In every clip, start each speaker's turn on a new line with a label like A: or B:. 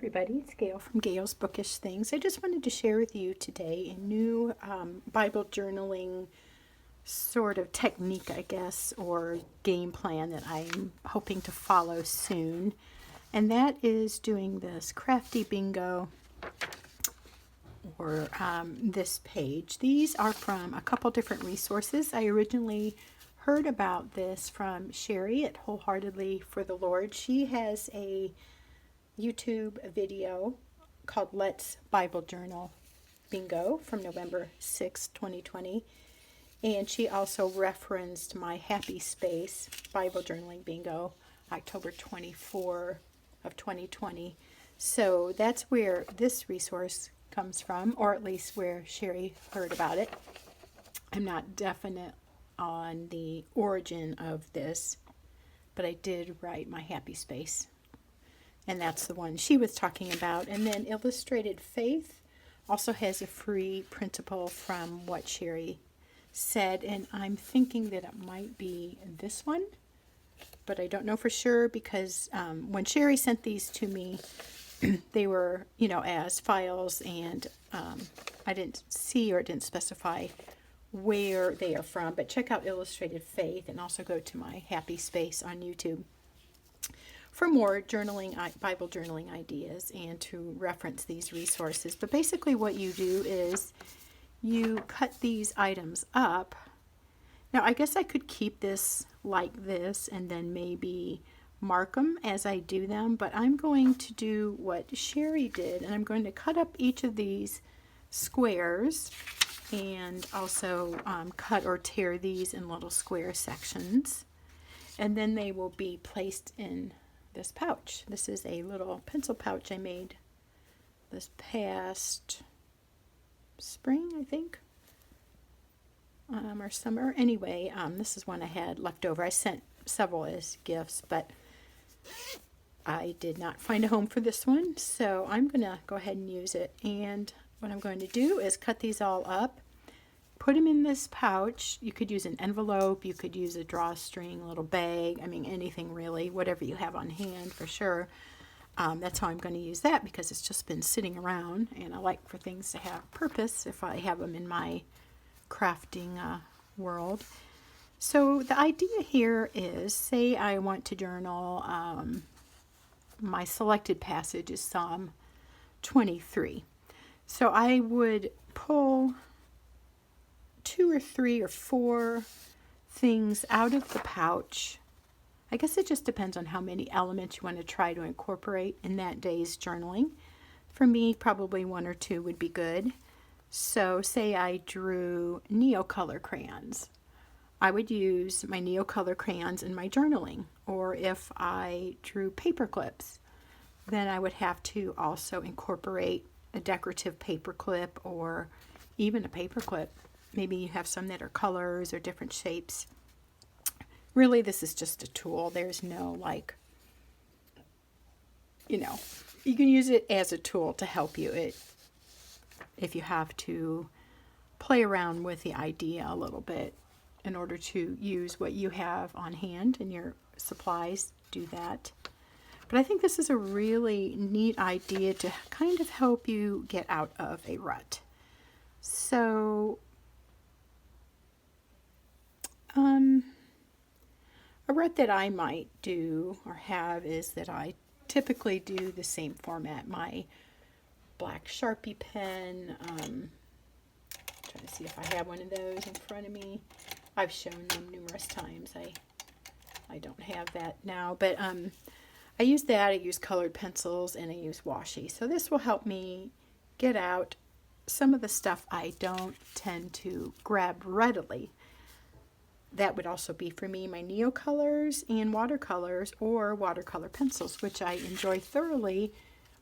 A: everybody, it's Gail from Gail's Bookish Things. I just wanted to share with you today a new Bible journaling sort of technique, I guess, or game plan that I'm hoping to follow soon. And that is doing this crafty bingo or this page. These are from a couple different resources. I originally heard about this from Sherry at WholeheartedlyfortheLord. She has a YouTube video called Let's Bible Journal Bingo from November 6, 2020. And she also referenced my Happy Space Bible Journaling Bingo, October 24 of 2020. So that's where this resource comes from, or at least where Sherry heard about it. I'm not definite on the origin of this, but I did write my Happy Space. And that's the one she was talking about. And then Illustrated Faith also has a free printable from what Sherry said. And I'm thinking that it might be this one, but I don't know for sure because when Sherry sent these to me, they were, as files, and I didn't see or it didn't specify where they are from. But check out Illustrated Faith and also go to my Happy Space on YouTube for more Bible journaling ideas and to reference these resources. But basically what you do is you cut these items up. Now I guess I could keep this like this and then maybe mark them as I do them, but I'm going to do what Sherry did, and I'm going to cut up each of these squares and also cut or tear these in little square sections, and then they will be placed in this pouch. This is a little pencil pouch I made this past spring, I think, or summer. Anyway, this is one I had left over. I sent several as gifts, but I did not find a home for this one, so I'm going to go ahead and use it. And what I'm going to do is cut these all up, put them in this pouch. You could use an envelope, you could use a drawstring, a little bag, anything really, whatever you have on hand for sure. That's how I'm going to use that because it's just been sitting around, and I like for things to have purpose if I have them in my crafting world. So the idea here is, say I want to journal, my selected passage is Psalm 23. So I would pull 2 or 3 or 4 things out of the pouch. I guess it just depends on how many elements you want to try to incorporate in that day's journaling. For me, probably 1 or 2 would be good. So say I drew Neocolor crayons. I would use my Neocolor crayons in my journaling. Or if I drew paper clips, then I would have to also incorporate a decorative paper clip or even a paper clip. Maybe you have some that are colors or different shapes. Really, this is just a tool. There's no you can use it as a tool to help you. If you have to play around with the idea a little bit in order to use what you have on hand in your supplies, do that. But I think this is a really neat idea to kind of help you get out of a rut. So a rut that I might do or have is that I typically do the same format. My black Sharpie pen, trying to see if I have one of those in front of me. I've shown them numerous times. I don't have that now, but I use that. I use colored pencils and I use washi. So this will help me get out some of the stuff I don't tend to grab readily. That would also be for me my Neocolors and watercolors or watercolor pencils, which I enjoy thoroughly,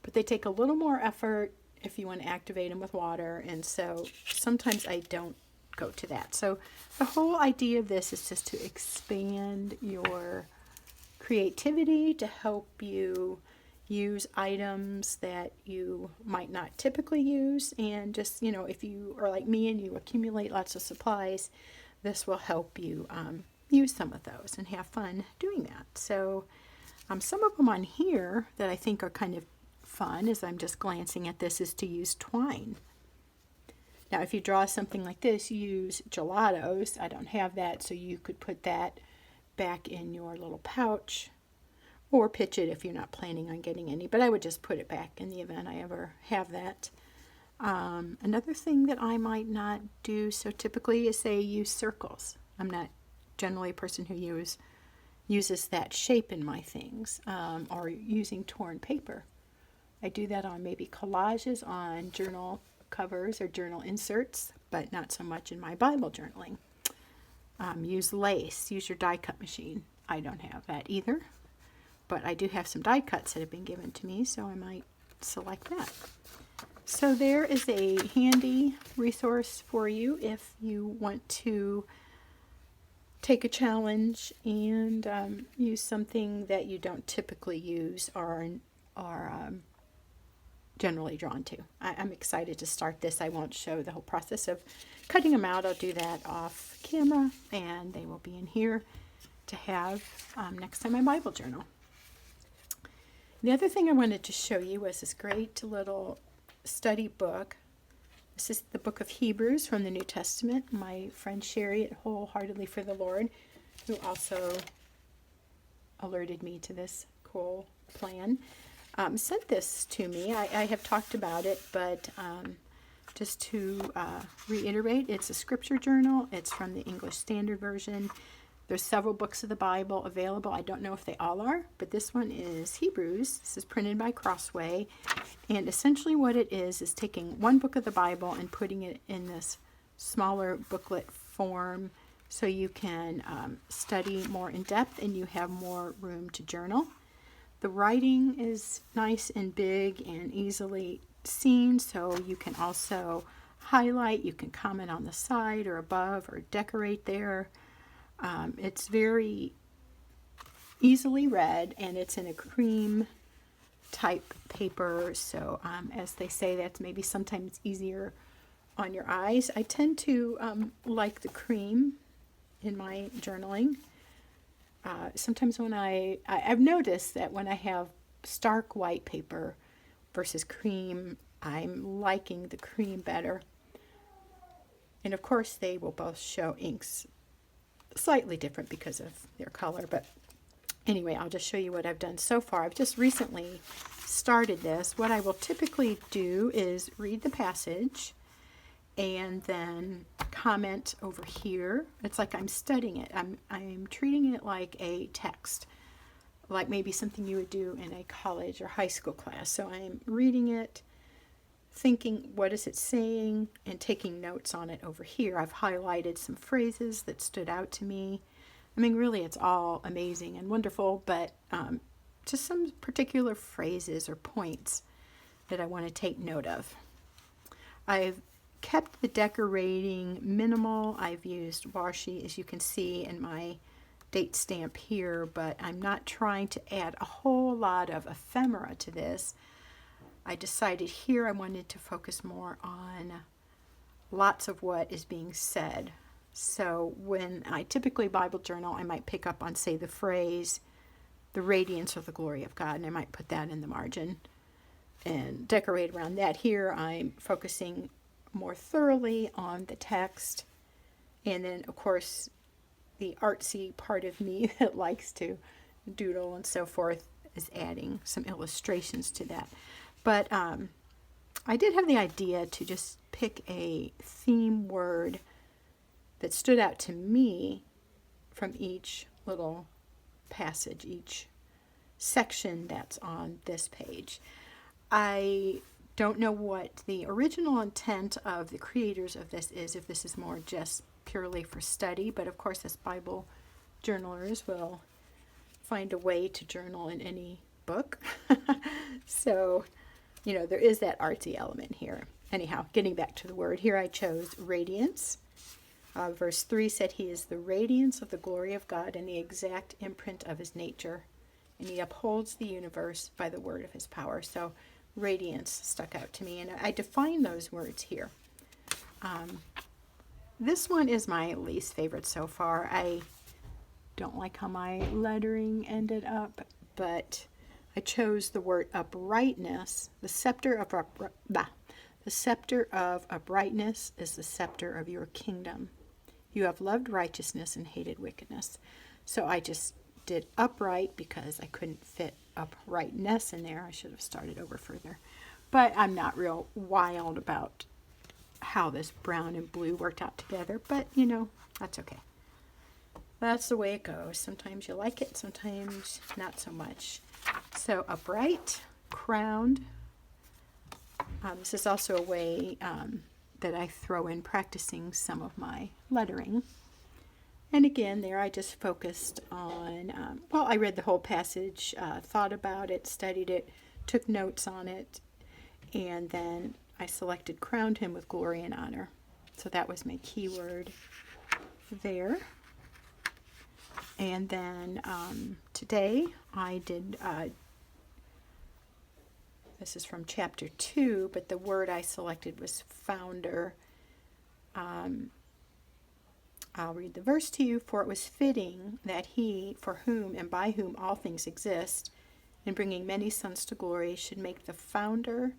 A: but they take a little more effort if you want to activate them with water, and so sometimes I don't go to that. So the whole idea of this is just to expand your creativity, to help you use items that you might not typically use, and just, if you are like me and you accumulate lots of supplies, this will help you use some of those and have fun doing that. So some of them on here that I think are kind of fun, as I'm just glancing at this, is to use twine. Now, if you draw something like this, use gelatos. I don't have that, so you could put that back in your little pouch or pitch it if you're not planning on getting any. But I would just put it back in the event I ever have that. Another thing that I might not do so typically is, say, use circles. I'm not generally a person who uses that shape in my things, or using torn paper. I do that on maybe collages on journal covers or journal inserts, but not so much in my Bible journaling. Use lace. Use your die cut machine. I don't have that either, but I do have some die cuts that have been given to me, so I might select that. So there is a handy resource for you if you want to take a challenge and use something that you don't typically use or are generally drawn to. I'm excited to start this. I won't show the whole process of cutting them out. I'll do that off camera, and they will be in here to have next time I Bible journal. The other thing I wanted to show you was this great little study book. This is the book of Hebrews from the New Testament. My friend Sherry at Wholeheartedly for the Lord, who also alerted me to this cool plan, sent this to me. I have talked about it, but just to reiterate, it's a scripture journal. It's from the English Standard Version. There's several books of the Bible available. I don't know if they all are, but this one is Hebrews. This is printed by Crossway, and essentially what it is taking one book of the Bible and putting it in this smaller booklet form so you can study more in depth and you have more room to journal. The writing is nice and big and easily seen, so you can also highlight, you can comment on the side or above or decorate there. It's very easily read, and it's in a cream type paper, so as they say, that's maybe sometimes easier on your eyes. I tend to like the cream in my journaling. Sometimes when I've noticed that when I have stark white paper versus cream, I'm liking the cream better. And of course they will both show inks slightly different because of their color, but anyway, I'll just show you what I've done so far. I've just recently started this. What I will typically do is read the passage and then comment over here. It's like I'm studying it. I'm treating it like a text, like maybe something you would do in a college or high school class. So I'm reading it, thinking, what is it saying, and taking notes on it over here. I've highlighted some phrases that stood out to me. I mean, really, it's all amazing and wonderful, but just some particular phrases or points that I want to take note of. I've kept the decorating minimal. I've used washi, as you can see in my date stamp here, but I'm not trying to add a whole lot of ephemera to this. I decided here I wanted to focus more on lots of what is being said. So when I typically Bible journal, I might pick up on, say, the phrase, the radiance of the glory of God, and I might put that in the margin and decorate around that. Here I'm focusing more thoroughly on the text, and then of course the artsy part of me that likes to doodle and so forth is adding some illustrations to that. But I did have the idea to just pick a theme word that stood out to me from each little passage, each section that's on this page. I don't know what the original intent of the creators of this is, if this is more just purely for study, but of course as Bible journalers will find a way to journal in any book. So, you know, there is that artsy element here. Anyhow, getting back to the word, here I chose radiance. Verse 3 said, He is the radiance of the glory of God and the exact imprint of His nature, and He upholds the universe by the word of His power. So radiance stuck out to me, and I define those words here. This one is my least favorite so far. I don't like how my lettering ended up, but I chose the word uprightness. The scepter of uprightness is the scepter of your kingdom. You have loved righteousness and hated wickedness. So I just did upright because I couldn't fit uprightness in there. I should have started over further. But I'm not real wild about how this brown and blue worked out together. But, you know, that's okay. That's the way it goes. Sometimes you like it, sometimes not so much. So upright, crowned. This is also a way that I throw in practicing some of my lettering. And again, there I just focused on, well, I read the whole passage, thought about it, studied it, took notes on it, and then I selected crowned him with glory and honor. So that was my keyword there. And then today I did, this is from chapter 2, but the word I selected was founder. I'll read the verse to you. For it was fitting that he, for whom and by whom all things exist, in bringing many sons to glory, should make the founder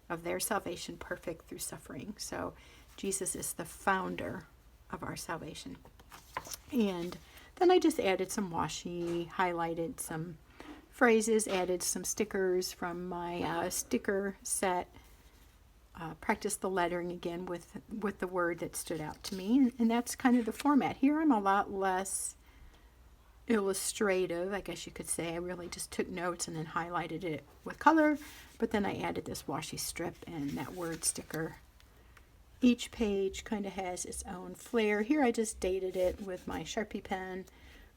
A: of their salvation perfect through suffering. So Jesus is the founder of our salvation. And then I just added some washi, highlighted some phrases, added some stickers from my sticker set, practiced the lettering again with the word that stood out to me. And that's kind of the format. Here I'm a lot less illustrative, I guess you could say. I really just took notes and then highlighted it with color, but then I added this washi strip and that word sticker. Each page kind of has its own flair. Here I just dated it with my Sharpie pen,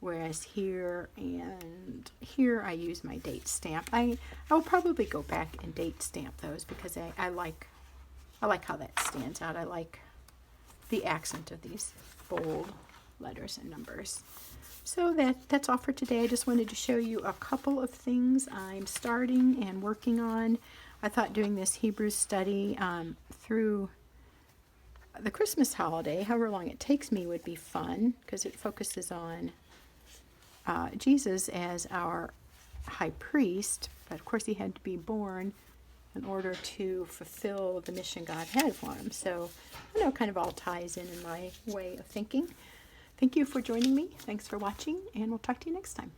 A: whereas here and here I use my date stamp. I will probably go back and date stamp those because I like how that stands out. I like the accent of these bold letters and numbers. So that's all for today. I just wanted to show you a couple of things I'm starting and working on. I thought doing this Hebrew study through the Christmas holiday, however long it takes me, would be fun because it focuses on Jesus as our high priest. But of course he had to be born in order to fulfill the mission God had for him. So, you know, it kind of all ties in my way of thinking. Thank you for joining me. Thanks for watching, and we'll talk to you next time.